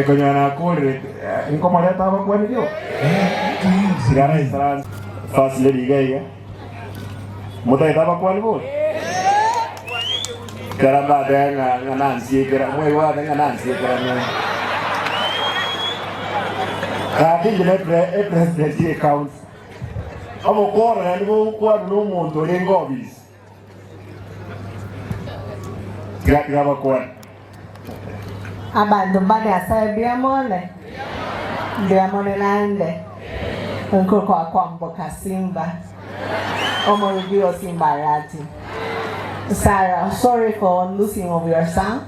Konyana kule inko maleta hapa kwa ndio. Sigara isara fast lady gaya. Muta itaba kwa ndio. Karamba denga nganansi kera mwe wa denga nansi kera mwe. Kati jile president account. Amo kora ndio kwa no muntu lengobis. Gaba kwa. Abantu bane biamone nande nko kwa mboka Simba omorudio Simba Arati. Sarah, sorry for losing of your son.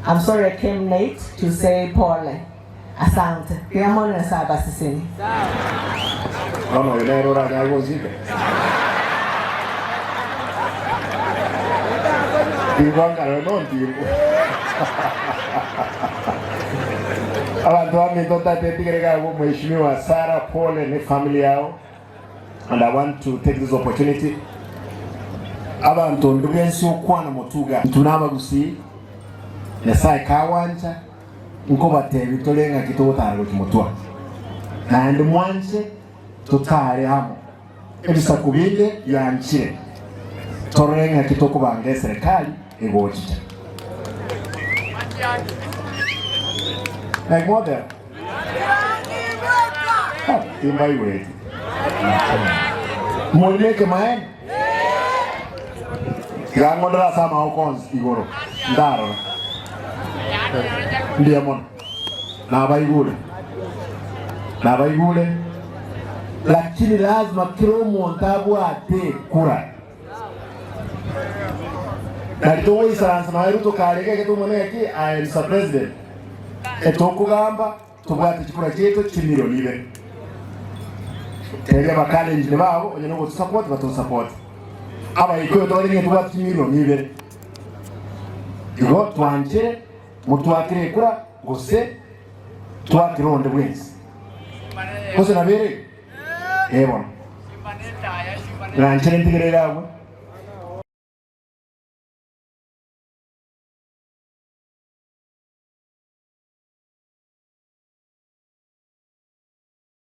I'm sorry I came late to say poorly. Asante biamone saba sisini. No, ile erora ya gozike. Diwanga no ndio. Abantu wamito tatetirega mheshimiwa Sarah Paul and family yao, and I want to take this opportunity abantu ndugensi okwana mutuga tunaba gusi yasai kawanja nko batebi tolenga kitotaro kimutwa kandi mwanje tutare hamo ebisa kubinde yanchire torenga kitoko bange serikali egochita like mother in my way moleke maen Gangondra sama okons igoro ndaro ndiamon na baigule lakini lazima kilo montabu ate kura Nalitoa isaransa maheruto karege ketumone yaki I am Mr. President etokugamba tubwate chikura cheto chimiliyoni 2 tege bakale njine babo onye no support bato support aba iko tolinge tubwate chimiliyoni 2 igo twanje mutwakire kura gose twakironde bwenzi kose nabere ebona nanchire ntigerera